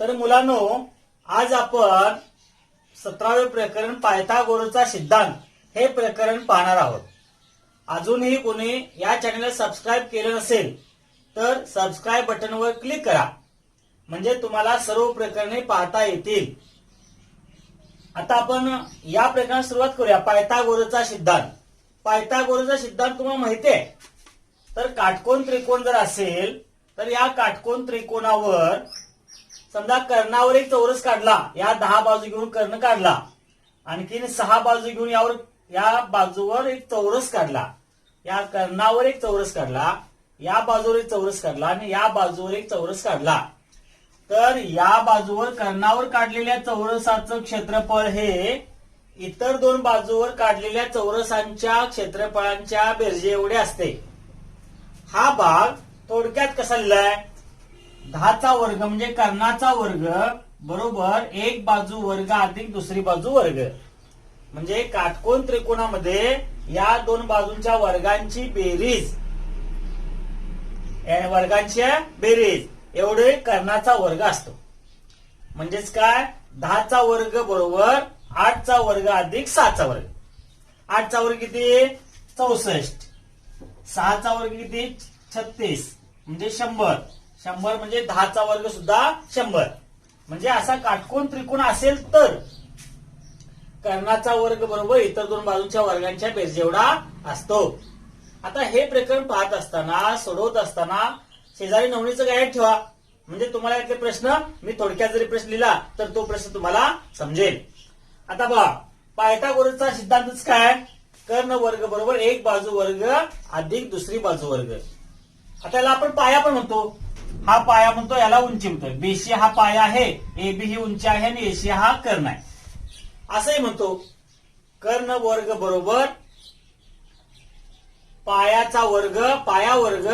तर मुलांनो, आज आपण 17वे प्रकरण पायथागोरसचा सिद्धांत हे प्रकरण पाहणार आहोत. अजूनही कोणी या चॅनलला सबस्क्राईब केलं नसेल तर सबस्क्राईब बटनवर क्लिक करा, म्हणजे तुम्हाला सर्व प्रकरणे पाहता येतील. आता आपण या प्रकरणात सुरुवात करूया. पायथागोरसचा सिद्धांत. पायथागोरसचा सिद्धांत तुम्हाला माहिती आहे. तर काटकोन त्रिकोण जर असेल तर या काटकोन त्रिकोणावर समजा कर्णावर एक चौरस काढला, या 10 बाजू घेऊन कर्ण काढला, आणखीन 6 बाजू घेऊन या बाजूवर एक चौरस काढला, या कर्णावर एक चौरस काढला, या बाजूवर एक चौरस काढला आणि या बाजूवर एक चौरस काढला. तर या बाजूवर कर्णावर काढलेल्या चौरसाचं क्षेत्रफळ हे इतर दोन बाजूवर काढलेल्या चौरसांच्या क्षेत्रफळांच्या बेरजे एवढे असते. हा भाग थोडक्यात कसा लिहिलाय? 10चा वर्ग म्हणजे कर्णाचा वर्ग बरोबर एक बाजू वर्ग अधिक दुसरी बाजू वर्ग. म्हणजे काटकोन त्रिकोणामध्ये या दोन बाजूंच्या वर्गांची बेरीज एवढे कर्णाचा वर्ग असतो. म्हणजेच काय? 10चा वर्ग बरोबर 8चा वर्ग अधिक 6चा वर्ग. 8चा वर्ग किती? 64. 6चा वर्ग किती? 36 म्हणजे 100. 100 म्हणजे 10चा वर्ग सुद्धा 100. म्हणजे असा काटकोन त्रिकोण असेल तर कर्णाचा वर्ग बरोबर इतर दोन बाजूंच्या वर्गांच्या बेरजेवढा असतो. आता हे प्रकरण पाहत असताना, सोडवत असताना शेजारी नवनीचं गाईड ठेवा, म्हणजे तुम्हाला यातले प्रश्न मी थोडक्यात जरी प्रश्न लिहिला तर तो प्रश्न तुम्हाला समजेल. आता बघा, पायथागोरसचा सिद्धांतच काय? कर्ण वर्ग बरोबर एक बाजू वर्ग अधिक दुसरी बाजू वर्ग. आता याला आपण पाया पण म्हणतो. हा पाया म्हणतो, याला उंची म्हणतो. बीसी हा पाया आहे, एबी ही उंची आहे आणि एसी हा कर्ण आहे असंही म्हणतो. कर्ण वर्ग बरोबर पायाचा वर्ग, पाया वर्ग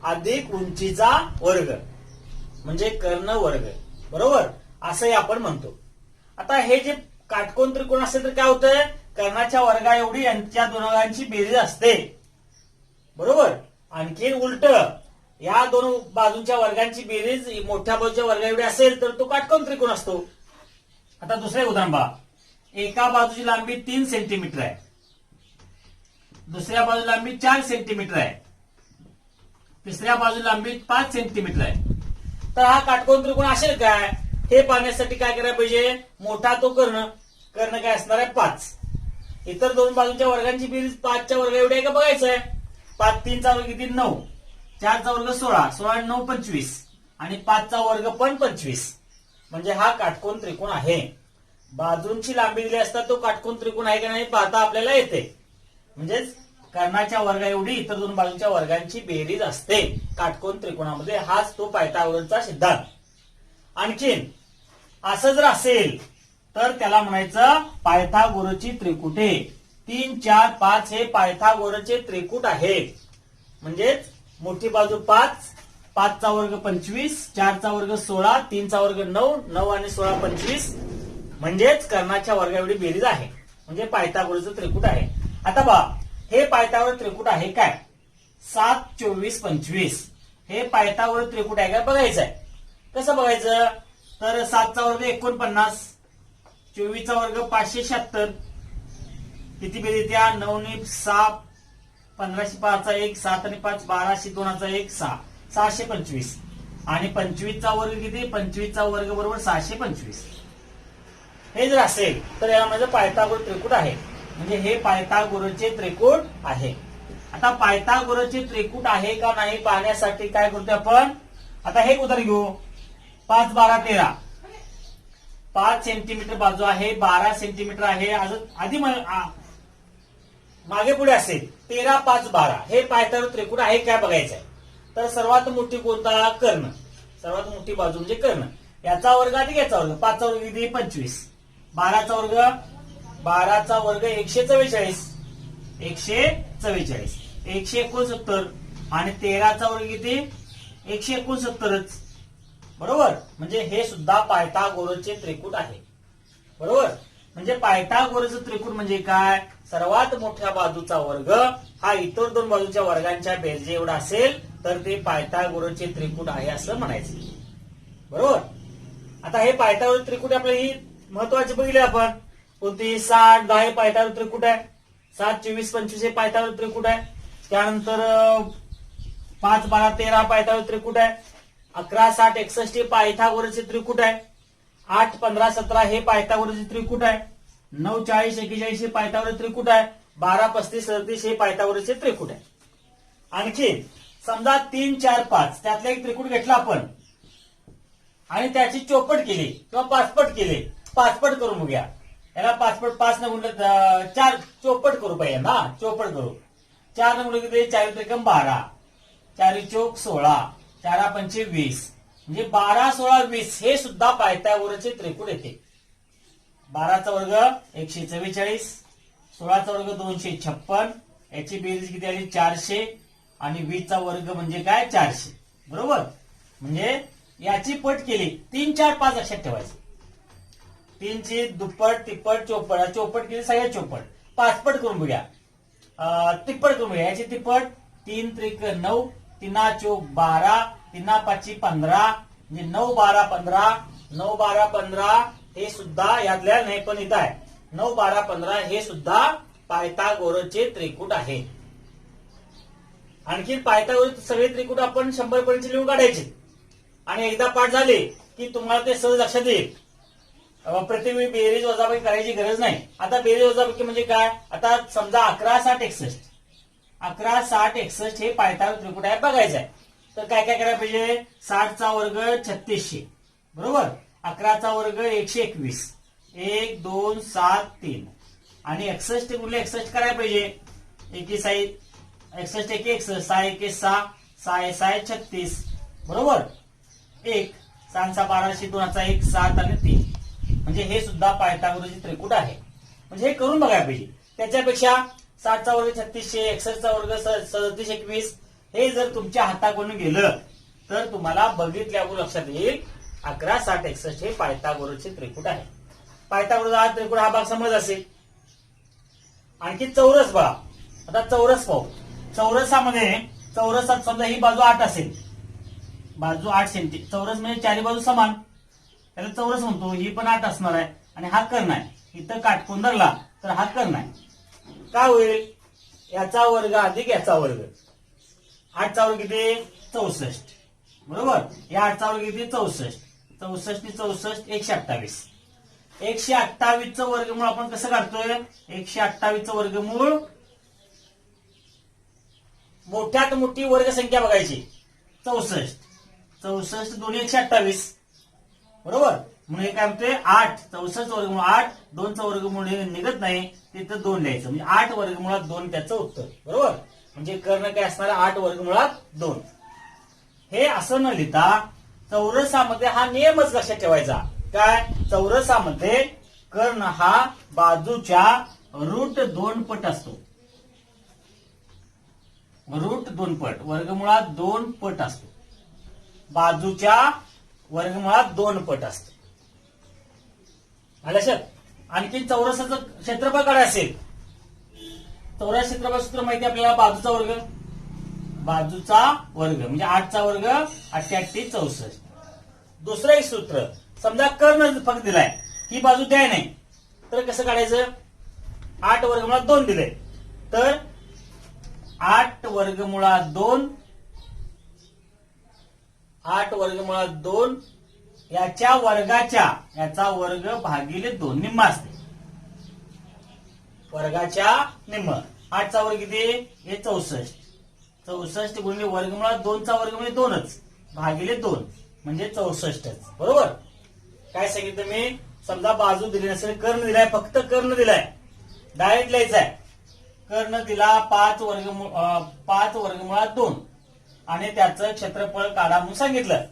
अधिक उंचीचा वर्ग म्हणजे कर्ण वर्ग बरोबर असंही आपण म्हणतो. आता हे जे काटकोन त्रिकोण असेल तर काय होतंय? कर्णाच्या वर्गा एवढी यांच्या दोघांची बेरीज असते बरोबर. आणखीन उलट, या दोन बाजूंच्या वर्गांची बेरीज मोठ्या बाजूच्या वर्गा एवढी असेल तर तो काटकोन त्रिकोण असतो. आता दुसरे उदाहरण पहा. एका बाजूची लांबी 3 सेंटीमीटर आहे, दुसऱ्या बाजूला लांबी 4 सेंटीमीटर आहे, तिसऱ्या बाजूला लांबी 5 सेंटीमीटर आहे. तर हा काटकोन त्रिकोण असेल काय? हे पाहण्यासाठी काय करायला पाहिजे? मोठा तो कर्ण काय असणार आहे? 5. इतर दोन बाजूंच्या वर्गांची बेरीज 5च्या वर्गा एवढी आहे का बघायचं आहे. 5 3चा वर्ग किती? 9. 4चा वर्ग 16. 16 9 25 आणि 5चा वर्ग पण 25. म्हणजे हा काटकोन त्रिकोण आहे. बाजूंची लांबी दिली असता तो काटकोन त्रिकोण आहे का नाही पाहता आपल्याला येते. म्हणजेच कर्णाच्या वर्गा एवढी इतर दोन बाजूंच्या वर्गांची बेरीज असते काटकोन त्रिकोणामध्ये. हाच तो पायथागोरसचा सिद्धांत. आणखीन असं जर असेल तर त्याला म्हणायचं पायथागोरसची त्रिकुटे. 3 4 5 हे पायथागोरसचे त्रिकूट आहेत. म्हणजेच मोठी बाजू 5, 5चा वर्ग 25, 4चा वर्ग 16, 3चा वर्ग 9, 9 आणि 16 25 म्हणजेच कर्णाच्या वर्गा एवढी बेरीज आहे. म्हणजे पायथागोरसचं त्रिकूट आहे. आता पहा, हे पायथागोरस त्रिकूट आहे काय? 7 24 25 हे पायथागोरस त्रिकूट आहे काय बघायचं आहे. कसं बघायचं? तर 7चा वर्ग 49, 24चा वर्ग 576, किती बेरीज त्या? 9 ने 6, 15 5 1, 7 आणि 5 12, 2 1 6, 625 आणि 25चा वर्ग किती? 25चा वर्ग बरोबर 625. हे जर असेल तर याला म्हणजे पायथागोरस त्रिकूट आहे. म्हणजे हे पायथागोरसचे त्रिकूट आहे. आता पायथागोरसचे त्रिकूट आहे का नाही पाहण्यासाठी काय करतोय आपण? आता हे उदाहरण घेऊ. 5 12 13, 5 सेंटीमीटर बाजू आहे, 12 सेंटीमीटर आहे. आधी मागे पुढे असेल 13 5 12 हे पायथागोरस त्रिकूट आहे काय बघायचंय. तर सर्वात मोठी कोणता? कर्ण. सर्वात मोठी बाजू म्हणजे कर्ण. याचा वर्ग अधिक याचा वर्ग. 5चा वर्ग किती? 25. 12चा वर्ग 144, 144, 169 आणि 13चा वर्ग किती? 169 बरोबर. म्हणजे हे सुद्धा पायथागोरसचे त्रिकूट आहे बरोबर. म्हणजे पायथागोरसचं त्रिकूट म्हणजे काय? सर्वात मोठ्या बाजूचा वर्ग हा इतर दोन बाजूच्या वर्गांच्या बेरजे एवढा असेल तर ते पायथागोरसचे त्रिकूट आहे असं म्हणायचं. बरोबर. आता हे पायथागोरस त्रिकूट आपल्याला ही महत्वाचे बघितले आपण. कोणती 60, 10 हे पायथागोरस त्रिकूट आहे. 7, 24, 25 हे पायथागोरस त्रिकूट आहे. त्यानंतर 5, 12, 13 पायथागोरस त्रिकूट आहे. 11, 60, 61 हे पायथागोरसचे त्रिकूट आहे. 8, 15, 17 हे पायथागोरसचे त्रिकूट आहे. 9, 40, 41 हे पायथागोरस त्रिकूट आहे. 12, 35, 37 हे पायथागोरसचे त्रिकूट आहे. आणखी समजा 3, 4, 5 त्यातला एक त्रिकूट घेतला आपण आणि त्याची चौपट केली किंवा पाचपट केले. पाचपट करून बघूया. याला पाचपट 5 न गुणलं 4 चौपट करू पाहिजे ना. चौपट करू. 4 न गुणलं किती? 4 त्रिकम 12, 4 चौक 16, 4 पंचे 20 म्हणजे 12, 16, 20 हे सुद्धा पायथागोरसचे त्रिकूट येते. 12चा वर्ग 144, 16चा वर्ग 256, याची बेरीज किती आली? 400 आणि 20चा वर्ग म्हणजे काय? 400. बरोबर. म्हणजे याची पट केली 3, 4, 5 लक्षात ठेवायचं. 3 ची दुप्पट, तिप्पट, चौपट. चौपट केली सगळ्या चौपट. पाचपट करून बघूया. तिप्पट करून बघूया. याची तिप्पट 3 त्रिक 9, 3 चौक 12, 3 पाची 15 म्हणजे 9, 12, 15. 9, 12, 15 हे सुद्धा यातल्या नाही पण इथं आहे. 9, 12, 15 हे सुद्धा पायथागोरसचे त्रिकूट आहे. आणखी पायथागोरस सगळे त्रिकूट आपण 100 पर्यंत लिहून काढायचे आणि एकदा पाठ झाले की तुम्हाला ते सहज लक्षात येईल. प्रत्येक बेरीज वजाबाकी करायची गरज नाही. आता बेरीज वजाबाकी म्हणजे काय? आता समजा 11, 60, 61. 11, 60, 61 हे पायथागोरस त्रिकूट आहे बघायचं आहे. तर काय काय करायला पाहिजे? 60चा वर्ग 3600. बरोबर. 11चा वर्ग 121. 1, 2, 7, 3 आणि 61 गुणिले 61 करायला पाहिजे. 61, 61 1, 61, 6, 1, 6, 6, 6, 36. बरोबर. 1, 6, 12, 2, 1, 7 आणि 3 म्हणजे हे सुद्धा पायथागोरसचे त्रिकूट आहे. म्हणजे हे करून बघायला पाहिजे. त्याच्यापेक्षा 60चा वर्ग 3600, 61चा वर्ग 3721 हे जर तुमच्या हाताकडून गेलं तर तुम्हाला बघितल्यावर लक्षात येईल 11, 60, 61 हे पायथागोरसचे त्रिकूट आहे. पायथागोरस हा त्रिकूट हा भाग समज असेल. आणखी चौरस बघा. आता चौरस पाहू. चौरसामध्ये चौरसात समजा ही बाजू 8 असेल. बाजू 8 सेंटी. चौरस म्हणजे चारी बाजू समान. त्याला चौरस म्हणतो. ही पण 8 असणार आहे आणि हा कर्ण आहे. इथं काटकोन धरला तर हा कर्ण आहे. काय होईल? याचा वर्ग अधिक याचा वर्ग. 8चा वर्ग किती? 64. बरोबर. या 8चा वर्ग किती? 64. 64 ने 64 128. 128चं वर्गमूळ आपण कसं काढतोय? 128चं वर्गमूळ मोठ्यात मोठी वर्गसंख्या बघायची. 64. 64 दोन्ही 128. बरोबर. म्हणून हे काय म्हणतोय? 8. 64 वर्गमूळ 8. 2चा वर्गमूळ निघत नाही. तिथं 2 लिहायचं. म्हणजे 8 वर्गमुळात 2 त्याचं उत्तर. बरोबर. म्हणजे कर्ण काय असणार? 8 वर्गमुळात 2. हे असं न लिहिता चौरसामध्ये हा नियमच लक्षात ठेवायचा. काय? चौरसामध्ये कर्ण हा बाजूच्या रूट 2 पट असतो. रूट 2 पट. वर्गमुळात 2 पट असतो. बाजूच्या वर्गमुळात 2 पट असतो. लक्षात. आणखी चौरसाचं क्षेत्रफळ काय असेल? चौरस क्षेत्रफळ सूत्र माहिती आपल्याला. बाजूचा वर्ग. बाजूचा वर्ग म्हणजे 8चा वर्ग 88, 64. दुसरं एक सूत्र. समजा कर्ण फक्त दिलाय. ही बाजू द्याय नाही तर कसं काढायचं? 8 वर्गमुळात 2 दिले तर 8 वर्गमुळात 2. 8 वर्गमुळात 2 याच्या वर्गाच्या याचा वर्ग भागिले 2 निम्मा असते. वर्गाच्या निम्म. 8चा वर्ग किती? हे 64. 64 गुणिले वर्गमुळात 2चा वर्ग म्हणजे 2च भागिले 2 म्हणजे 64. बरोबर. काय सांगितलं मी? समजा बाजू दिली नसेल. कर्ण दिलाय. फक्त कर्ण दिलाय. डायरेक्ट लिहायचा आहे. कर्ण दिला 5 वर्गमुळात 2 आणि त्याचं क्षेत्रफळ काढा म्हणून सांगितलं.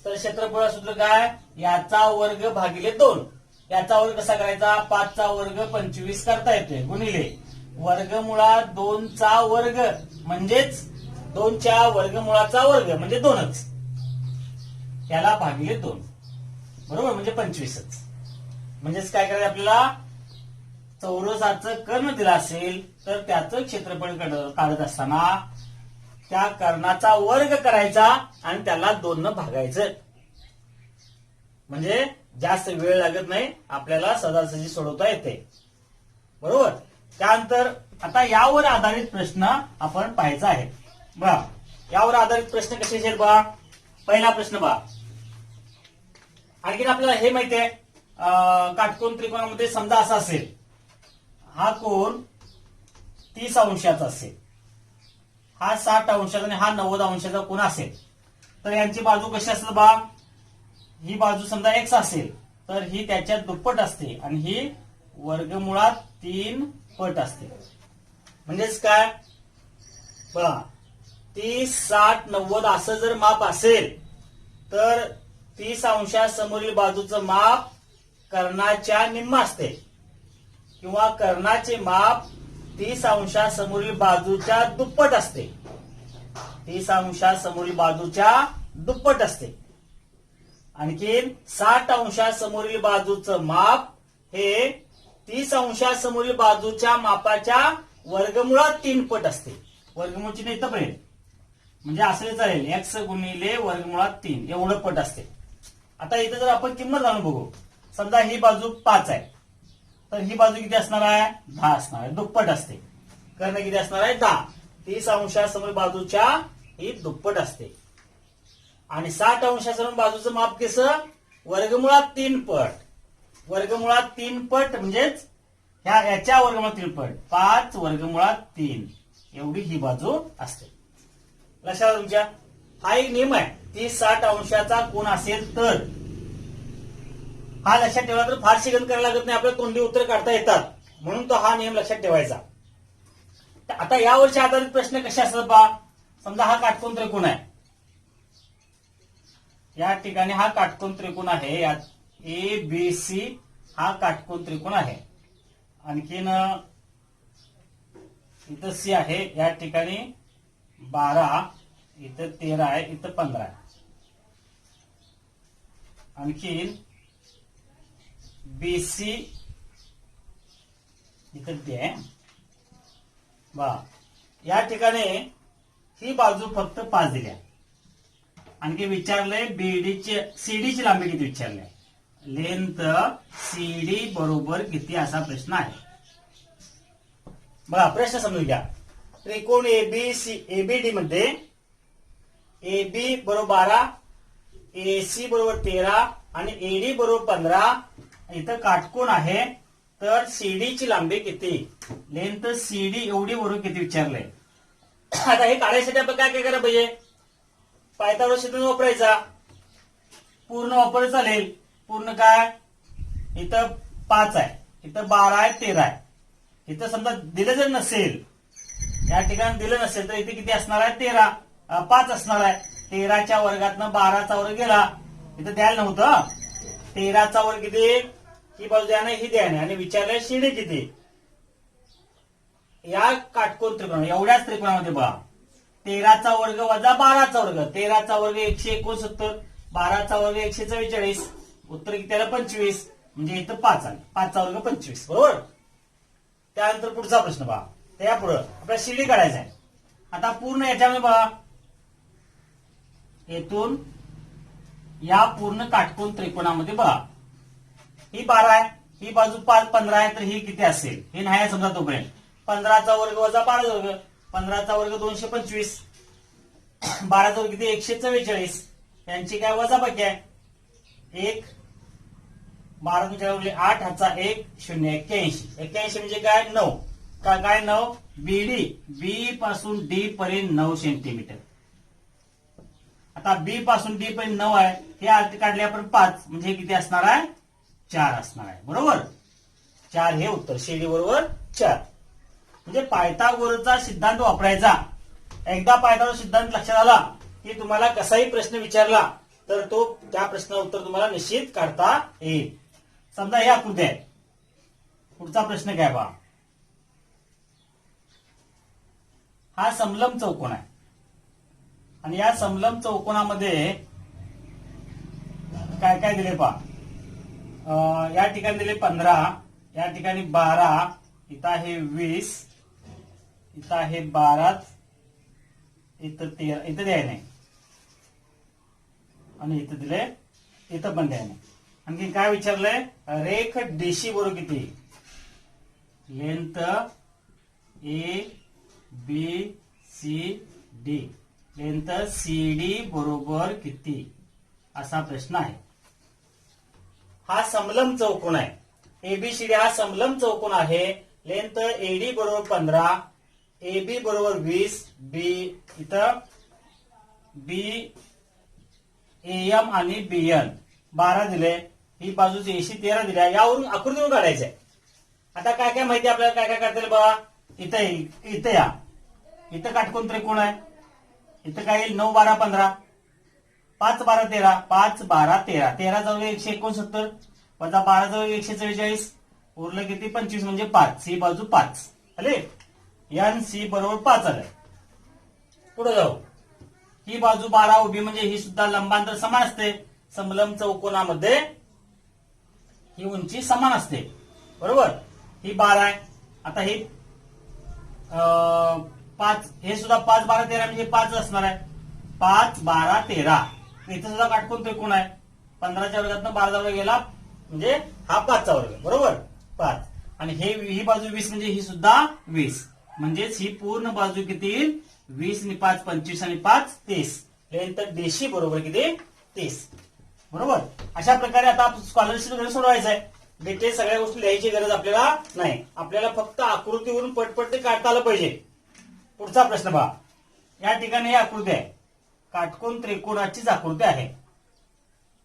तर क्षेत्रफळ सूत्र काय? याचा वर्ग भागिले 2. याचा वर्ग कसा करायचा? 5चा वर्ग 25 करता येतोय गुणिले वर्गमुळात 2चा वर्ग म्हणजेच 2च्या वर्गमुळाचा वर्ग म्हणजे 2च. त्याला भागिले 2. बरोबर. म्हणजे 25च. म्हणजेच काय करायचं आपल्याला? चौरसाचं कर्ण दिला असेल तर त्याचं क्षेत्रफळ काढत असताना त्या कर्णाचा वर्ग करायचा आणि त्याला 2 न भागायचं. म्हणजे जास्त वेळ लागत नाही, आपल्याला सहजासहजी सोडवता येते. बरोबर. त्यानंतर आता यावर आधारित प्रश्न आपण पाहायचा आहे. बघा यावर आधारित प्रश्न कसे आहेत बघा. पहिला प्रश्न बघा. आणखी आपल्याला हे माहिती आहे, काटकोन त्रिकोणामध्ये समजा असा असेल, हा कोन 30 अंशाचा असेल, हा 60 अंशाचा आणि हा 90 अंशाचा कोन असेल, तर यांची बाजू कशी असेल बा. ही बाजू समजा x असेल तर ही त्याच्या दुप्पट असते आणि ही वर्गमुळात 3 पट असते. म्हणजेच काय बघा, 30, 60, 90 असं जर माप असेल तर 30 अंशासमोरील बाजूचं माप कर्णाच्या निम्म असते किंवा कर्णाचे माप 30 अंशासमोरील बाजूच्या दुप्पट असते. 30 अंशासमोरील बाजूच्या दुप्पट असते. आणखीन 60 अंशासमोरील बाजूचं माप हे 30 अंशासमोरील बाजूच्या मापाच्या वर्गमुळात 3 पट असते. वर्गमूळची नाही इथपर्यंत, म्हणजे असं चालेल, x गुणिले वर्गमुळात 3 एवढं पट असते. आता इथं जर आपण किंमत जाणून बघू, समजा ही बाजू 5 आहे तर ही बाजू किती असणार आहे, 10 असणार आहे, दुप्पट असते. कर्ण किती असणार आहे, 10. 30 अंशासमोर बाजूच्या ही दुप्पट असते. आणि 60 अंशासमोर बाजूचं माप कसं, वर्गमुळात 3 पट. वर्गमुळात 3 पट म्हणजेच याच्या वर्गमुळात 3 पट, 5 वर्गमुळात 3 एवढी ही बाजू असते. लक्षात तुमच्या हा एक नियम आहे. 30-60 अंशाचा कोन असेल तर हा लक्षात ठेवला तर फारशी गणित करायला लागत नाही, आपल्याला तोंडी उत्तर काढता येतात. म्हणून तो हा नियम लक्षात ठेवायचा. आता यावरचे आधारित प्रश्न कसे असतात बा. समजा हा काटकोन त्रिकोण आहे, या ठिकाणी हा काटकोन त्रिकोण आहे, यात ABC हा काटकोन त्रिकोण आहे. आणखीन इथं C आहे, या ठिकाणी 12, इथं 13 आहे, इथं 15 आहे. आणखीन BC इथं D आहे बा. या ठिकाणी ही बाजू फक्त 5 दिल्या. आणखी विचारलंय CD ची लांबी किती विचारलंय, लेंथ CD बरोबर किती असा प्रश्न आहे. बघा प्रश्न समजून घ्या. त्रिकोण ABD मध्ये AB बरोबर 12, AC बरोबर 13 आणि AD बरोबर 15 इथं काटकोन आहे. तर CD ची लांबी किती, लेंथ CD एवढी बरोबर किती विचारलंय. आता हे काढायसाठी आपण काय काय करायला पाहिजे, पायथागोरस सिद्धांत वापरायचा. पूर्ण वापरलं चालेल. पूर्ण काय, इथं 5 आहे, इथं 12 आहे, 13 आहे. इथं समजा दिलं जर नसेल, या ठिकाणी दिलं नसेल तर इथे किती असणार आहे, 5 असणार आहे. 13च्या वर्गातनं 12चा वर्ग गेला, इथं द्यायला नव्हतं. 13चा वर्ग किती, ही बाजू द्या नाही, ही द्या नाही. आणि विचारलंय CD किती. या काटकोन त्रिकोण एवढ्याच त्रिकोणामध्ये बघा, 13चा वर्ग वजा 12चा वर्ग, 13चा वर्ग 169, 12चा वर्ग 144, उत्तर किती आलं, 25. म्हणजे इथं 5 आलं, 5चा वर्ग 25 बरोबर. त्यानंतर पुढचा प्रश्न पहा. त्या पुढे आपल्याला CD काढायचा आहे. आता पूर्ण याच्यामध्ये बघा, येथून या पूर्ण काटकोन त्रिकोणामध्ये बघा, ही 12 आहे, ही बाजू 15 आहे, तर ही किती असेल हे नाही समजा तोपर्यंत. 15चा वर्ग वजा 12चा वर्ग, 15चा वर्ग 225, 12चा वर्ग किती 144, यांची काय वजाबाकी आहे 1, 12 तुमच्या 8 हाचा 1 0 81, 81 म्हणजे काय 9, काय 9. B पासून D पर्यंत 9 सेंटीमीटर. आता B पासून D पर्यंत 9 आहे, हे आत काढले आपण 5, म्हणजे किती असणार आहे 4 असणार आहे बरोबर. 4 हे उत्तर, CD बरोबर 4. म्हणजे पायथागोरसचा सिद्धांत वापरायचा. एकदा पायथागोरस सिद्धांत लक्षात आला की तुम्हाला कसाही प्रश्न विचारला तर तो त्या प्रश्नाचं उत्तर तुम्हाला निश्चित काढता येईल. समजा हे आकृती आहे, पुढचा प्रश्न काय पहा. हा समलंब चौकोन आहे आणि या समलंब चौकोनामध्ये काय काय दिले पहा. या ठिकाणी दिले 15, या ठिकाणी 12, इथं आहे 20, इथं आहे 12, इथं 13 इथं द्याय नाही आणि इथं दिलंय इथं पण द्याय नाही. आणखी काय विचारलंय रेख डीसी बरोबर किती length A B C D length C D बरोबर किती असा प्रश्न आहे. हा समलंब चौकोन आहे एबीसीडी हा समलंब चौकोन आहे. लेंथ एडी बरोबर 15 एबी बरोबर 20 बी इथं बी एम आणि बीएन 12 दिले. ही बाजूची एसी 13 दिल्या. यावरून आकृतीवर काढायचंय. आता काय काय माहिती आपल्याला काय काय काढता येईल बघा. इथं या इथं काटकोन त्रिकोण आहे. इथं काय येईल 9 12 15 5 12 13 5 12 13 13 जवळ 169 वजा 12 जवळ 144 उरलं किती 25 म्हणजे 5 ही बाजू 5 आले. एन सी बरोबर 5 आलं. पुढे जाऊ. ही बाजू 12 उभी म्हणजे ही सुद्धा लंबांतर समान असते. समलंब चौकोनामध्ये ही उंची समान असते बरोबर. ही 12 आहे. आता ही 5 हे सुद्धा 5 12 13 म्हणजे 5 असणार आहे. 5 12 13 इथं सुद्धा काटकोन त्रिकोण आहे. 15च्या वर्गातनं 12 जवळ गेला म्हणजे हा 5चा वर्ग बरोबर 5 आणि ही बाजू 20 म्हणजे ही सुद्धा 20 म्हणजेच ही पूर्ण बाजू किती येईल 20 आणि 5 25 आणि 5 30 लेंथ डीसी बरोबर किती 30 बरोबर. अशा प्रकारे आता स्कॉलरशिप सोडवायचं आहे. डिटेल सगळ्या गोष्टी लिहायची गरज आपल्याला नाही. आपल्याला फक्त आकृतीवरून पटपट ते काढता आलं पाहिजे. पुढचा प्रश्न पहा. या ठिकाणी ही आकृती आहे. काटकोन त्रिकोणाचीच आकृती आहे.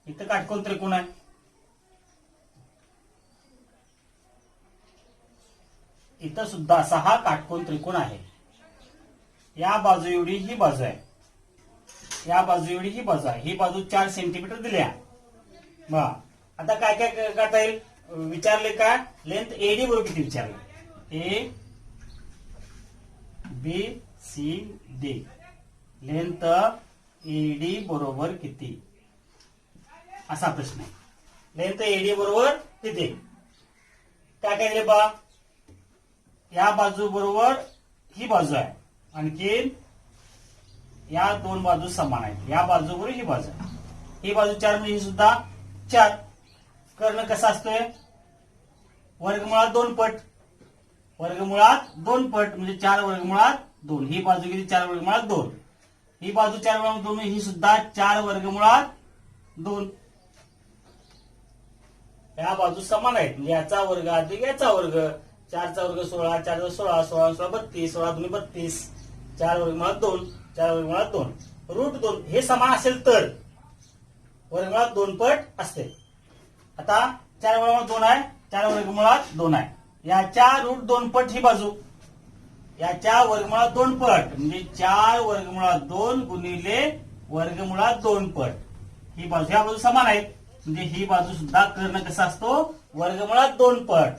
इथं काटकोन त्रिकोण आहे. इथं सुद्धा असा हा काटकोन त्रिकोण आहे. या बाजू एवढी ही बाजू आहे. या बाजू एवढी ही बाजू आहे. ही बाजू 4 सेंटीमीटर दिल्या. बघा आता काय काय करता येईल विचारले का लेंथ एडी बरोबर किती विचारले A B C D length AD बरोबर किती असा प्रश्न आहे. लेंथ एडी बरोबर किती काय काय दिले बघा. या बाजू बरोबर ही बाजू आहे. आणखी या दोन बाजू समान आहेत. या बाजू बरोबर ही बाजू आहे. ही बाजू 4 म्हणजे ही सुद्धा 4. कर्ण कसा असतोय वर्गमुळात 2 पट. वर्गमुळात 2 पट म्हणजे 4 वर्गमुळात 2. ही बाजू किती 4 वर्गमुळात 2. ही बाजू 4 वर्गमुळात 2 ही सुद्धा 4 वर्गमुळात 2. या बाजू समान आहेत म्हणजे याचा वर्ग अधिक याचा वर्ग 4 चा वर्ग 16 4 16 16 16 32 16 2 32 4 वर्गमुळात 2 4 वर्गमुळात 2 रूट 2 हे समान असेल तर वर्गमुळात 2 पट असते. आता 4 वर्गमुळात 2 आहे 4 वर्गमुळात 2 आहे. याच्या रूट 2 पट ही बाजू याच्या वर्गमुळात 2 पट म्हणजे 4 वर्गमुळात 2 गुणिले वर्गमुळात 2 पट ही बाजू ह्या बाजू समान आहेत म्हणजे ही बाजू सुद्धा कर्ण कसा असतो वर्गमुळात 2 पट.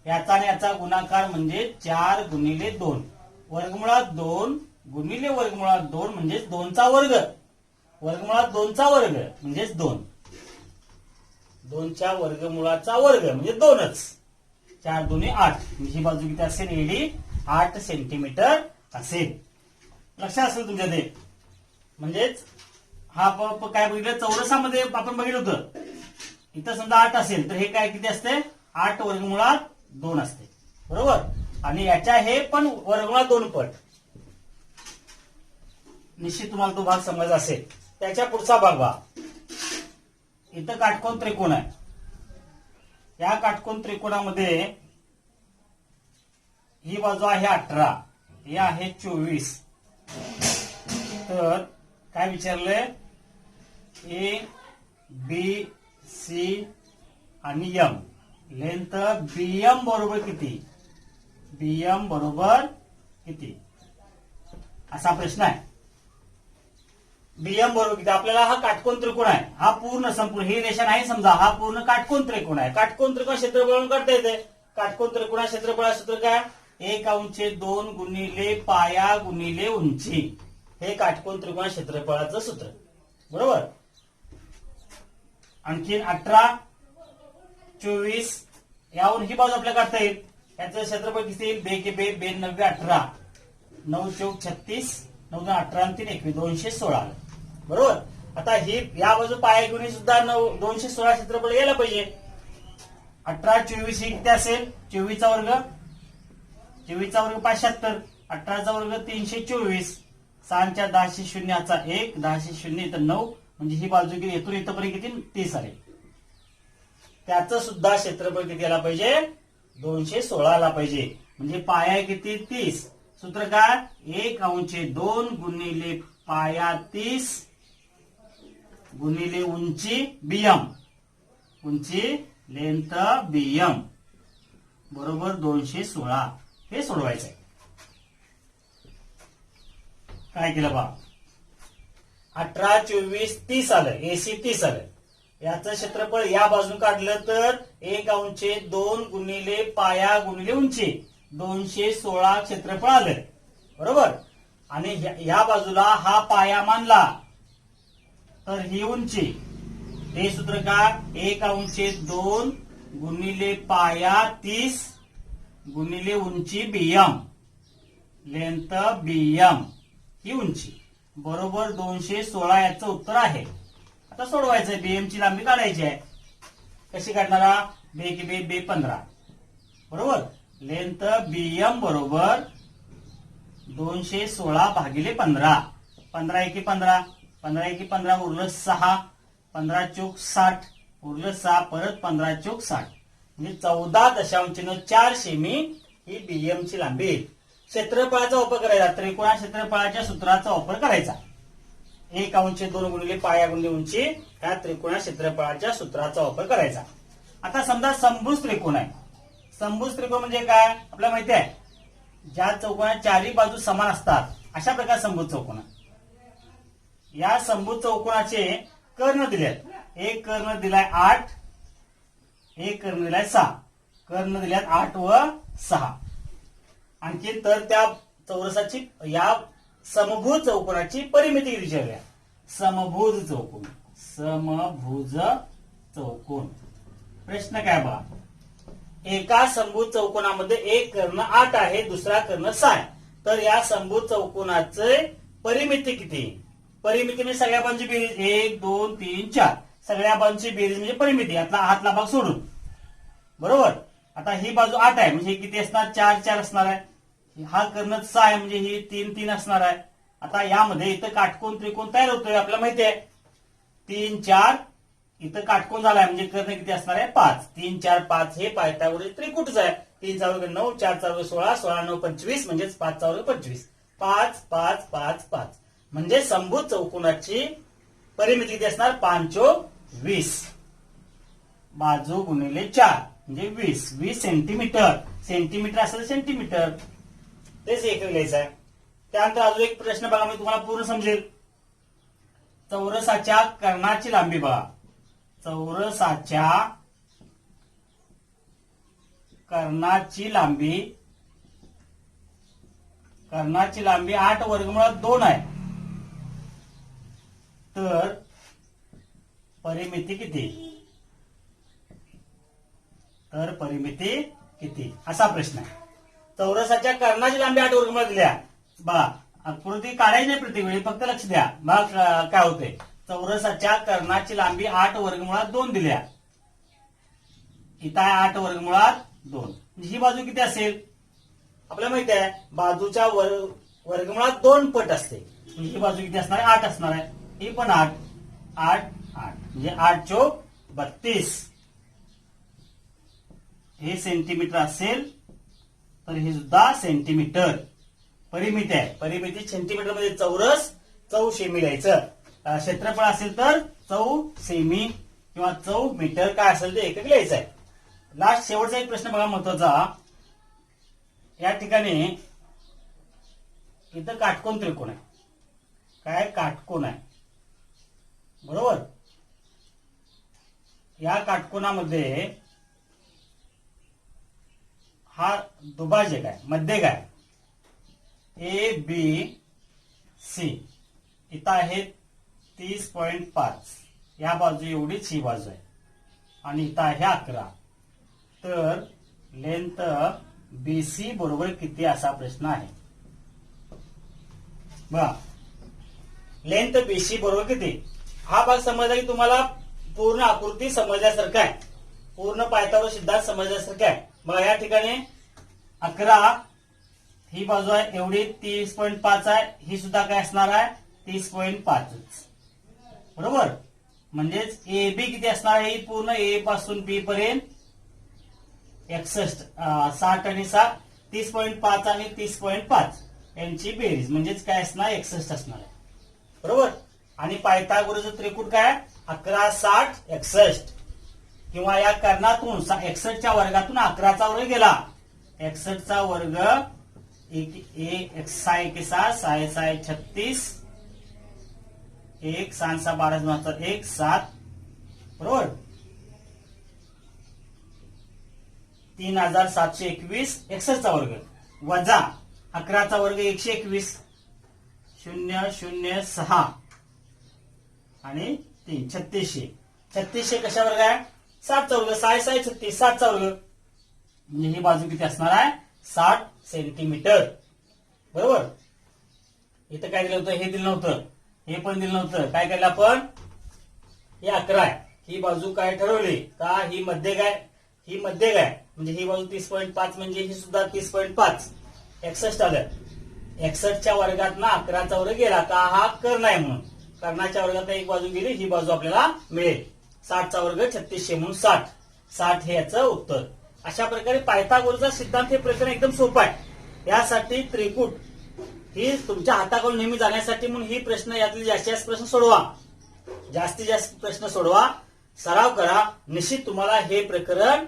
याचा आणि याचा गुणाकार म्हणजे 4 गुणिले 2 वर्गमुळात 2 गुणिले वर्गमुळात 2 म्हणजेच 2 चा वर्ग वर्गमुळात 2 चा वर्ग म्हणजेच 2 2 च्या वर्गमुळाचा वर्ग म्हणजे 2च 4 2 8 ही बाजू किती असेल एडी 8 सेंटीमीटर असेल. लक्षात असेल तुमच्या ते म्हणजेच हा काय बघितलं चौरसामध्ये आपण बघितलं होतं. इथं समजा 8 असेल तर हे काय किती असते 8 वर्गमुळात 2 असते बरोबर. आणि याच्या हे पण वर्गमुळात 2 पट. निश्चित तुम्हाला तो भाग समजला असेल. त्याच्या पुढचा भाग पहा. इथं काटकोन त्रिकोण आहे. या काटकोन त्रिकोणामध्ये ही बाजू आहे 18 ही आहे 24. तर काय विचारलंय ए बी सी आणि एम लेंथ बीएम बरोबर किती बीएम बरोबर किती असा प्रश्न आहे. बीएम बरोबर किती आपल्याला हा काटकोन त्रिकोण आहे. हा पूर्ण संपूर्ण ही रेषा नाही समजा हा पूर्ण काटकोन त्रिकोण आहे. काटकोन त्रिकोण क्षेत्रफळ काढता येते. काटकोन त्रिकोणा क्षेत्रफळाचं सूत्र काय 1/2 गुणिले पाया गुणिले उंची हे काटकोन त्रिकोणा क्षेत्रफळाचं सूत्र बरोबर. आणखी 18 24 यावरून ही बाजू आपल्याला काढता येईल. याचं क्षेत्रफळ किती येईल 2 के 2 9 18 9 चौक 36 9 2 18 आणि 3 21 216 आलं. बरोबर. आता ही या बाजू पाया घेऊन सुद्धा 216 क्षेत्रफळ यायला पाहिजे. 18 24 ही किती असेल? 24 चा वर्ग 75, 18 चा वर्ग 324, 6 4 10 0 याचा 1, 10 0 इथं 9, म्हणजे ही बाजू किती येथून इथपर्यंत किती 30 आले. त्याचं सुद्धा क्षेत्रफळ किती आला पाहिजे? 216 आला पाहिजे. म्हणजे पाया किती 30. सूत्र काय? 1/2 गुणिले पाया 30 गुणिले उंची बीएम, उंची लेंथ बीएम बरोबर 216. हे सोडवायचं आहे. काय केलं बा? 18 24 30 आलं. एसी 30 आलं. याचं क्षेत्रफळ या बाजून काढलं तर 1/2 गुणिले पाया गुणिले उंची 216 क्षेत्रफळ आलं. बरोबर. आणि या बाजूला हा पाया मानला तर ही उंची. हे सूत्र काय? 1/2 गुणिले पाया 30 गुणिले उंची बीएम, लेंथ बीएम ही उंची बरोबर 216. याचं उत्तर आहे. आता सोडवायचंय. बीएम ची लांबी काढायची आहे. कशी काढणारा? बे की बे 15 बरोबर. लेंथ बीएम बरोबर 216 भागिले 15. 15 एकी 15, 15 एकी 15 उरलं 6, 15 चोक 60 उरलं 6, परत 15 चोक 60 म्हणजे 14.4 सेमी ही बीएम ची लांबी येईल. क्षेत्रफळाचा वापर करायचा. त्रिकोणा क्षेत्रफळाच्या सूत्राचा वापर करायचा. 1/2 गुणिले पाया गुणिले उंची ह्या त्रिकोणा क्षेत्रफळाच्या सूत्राचा वापर करायचा. आता समजा समभुज त्रिकोण आहे. समभुज त्रिकोण म्हणजे काय? आपल्याला माहिती आहे, ज्या चौकोनाच्या चारही बाजू समान असतात अशा प्रकार समभुज चौकोन. या समभुज चौकोनाचे कर्ण दिलेत. एक कर्ण दिलाय 8, एक कर्ण दिलाय 6. कर्ण दिल्यात 8 व 6. आणखी तर त्या चौरसाची या समभुज चौकोनाची परिमिती किती विचारूया. समभुज चौकोन, समभुज चौकोन. प्रश्न काय बघा? एका समभुज चौकोनामध्ये एक कर्ण 8 आहे, दुसरा कर्ण 6 आहे. तर या समभुज चौकोनाचे परिमिती किती? परिमिती म्हणजे सगळ्या बाजूंची बेरीज 1 2 3 4. सगळ्या बाजूंची बेरीज म्हणजे परिमिती. यातला हातला भाग सोडून. बरोबर. आता ही बाजू 8 आहे म्हणजे किती असणार? 4 4 असणार आहे. हा कर्ण 6 आहे म्हणजे ही 3 3 असणार आहे. आता यामध्ये इथं काटकोन त्रिकोण तयार होतोय. आपल्याला माहिती आहे 3 4 इथं काटकोन झालाय म्हणजे कर्ण किती असणार आहे? 5. 3 4 5 हे पायथागोरस त्रिकुटच आहे. 3 चा वर्ग 9, 4 चा वर्ग 16, 16 9 25 म्हणजेच 5 चा वर्ग 25. 5 5 5 5 म्हणजे समभुज चौकोनाची परिमिती किती असणार? 5 चोक 20. बाजू गुणिले 4 म्हणजे 20. 20 सेंटीमीटर. सेंटीमीटर असेल सेंटीमीटर. तेच एक लिहायचं आहे. त्यानंतर अजून एक प्रश्न बघा, मी तुम्हाला पूर्ण समजेल. चौरसाच्या कर्णाची लांबी बघा. चौरसाच्या कर्णाची लांबी 8 वर्गमुळात 2 आहे. तर परिमिती किती? तर परिमिती किती असा प्रश्न आहे. चौरसाच्या कर्णाची लांबी 8 वर्गमुळात दिल्या. बघा आकृती काढायची नाही प्रत्येक वेळी, फक्त लक्ष द्या. बघा काय होते. चौरसाच्या कर्णाची लांबी 8 वर्गमुळात 2 दिल्या. इथं आहे 8 वर्गमुळात 2. ही बाजू किती असेल? आपल्याला माहिती आहे बाजूच्या वर्गमुळात 2 पट असते. ही बाजू किती असणार आहे? 8 असणार आहे. ही पण 8 8 8 म्हणजे 8 चोक 32. हे सेंटीमीटर असेल तर हे सुद्धा सेंटीमीटर. परिमिती आहे. परिमिती सेंटीमीटर मध्ये चौरस चौ सेमी लिहायचं. क्षेत्रफळ असेल तर चौ सेमी किंवा चौ मीटर काय असेल ते एकक लिहायचं आहे. लास्ट शेवटचा एक प्रश्न बघा महत्वाचा. या ठिकाणी इथं काटकोन त्रिकोण आहे. काय? काटकोन आहे. बरोबर. या काटकोनामध्ये हा दुभाजक आहे, मध्यक आहे. A B C. इथं आहे 30.5. या बाजू एवढीच ही बाजू आहे आणि इथं आहे 11. तर लेंथ BC बरोबर किती असा प्रश्न आहे. बघा लेंथ BC बरोबर किती. हा भाग समजला की तुम्हाला पूर्ण आकृती समजल्यासारखं आहे, पूर्ण पायथागोरस सिद्धांत समजल्यासारखं आहे. बघा या ठिकाणी 11 ही बाजू आहे एवढी 30.5 आहे, ही सुद्धा काय असणार आहे 30.5 बरोबर. म्हणजेच AB किती असणार आहे, पूर्ण A पासून B पर्यंत 61 60 आणि 7 30.5 आणि 30.5 यांची बेरीज म्हणजेच काय असणार 61 असणार आहे बरोबर. आणि पायथागोरसचं त्रिकूट काय 11 60 61 किंवा या कर्णातून 61 च्या वर्गातून 11चा वर्ग गेला, 61 चा वर्ग 36 1 6 12 1 7 बरोबर 3721 61 चा वर्ग वजा 11चा वर्ग 121 006 आणि 3 3600 कशा वर्ग आहे 7 चा वर्ग 6 6 36 7 चा वर्ग म्हणजे ही बाजू किती असणार आहे 60 सेंटीमीटर बरोबर. इथं काय दिलं होतं, हे दिलं नव्हतं, हे पण दिलं नव्हतं. काय केलं आपण, हे 11 आहे, ही बाजू काय ठरवली का ही मध्य काय म्हणजे ही बाजू 30.5 म्हणजे ही सुद्धा 30.5 61 आलं. 61 च्या वर्गात ना 11चा वर्ग गेला का हा कर्ण आहे म्हणून कर्णाच्या वर्गात एक बाजू गेली, ही बाजू आपल्याला मिळेल. 60 चा वर्ग 3600 म्हणून 60 हे याचं उत्तर. अशा प्रकारे पायथागोरसचा सिद्धांत हे प्रकरण एकदम सोपं आहे. यासाठी त्रिकूट ही तुमच्या हाताकडून नेहमी जाण्यासाठी म्हणून ही प्रश्न यातले जास्तीत जास्त प्रश्न सोडवा, जास्तीत जास्त प्रश्न सोडवा, सराव करा. निश्चित तुम्हाला हे प्रकरण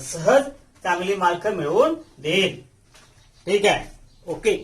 सहज चांगली मार्क मिळवून देईल. ठीक आहे, ओके.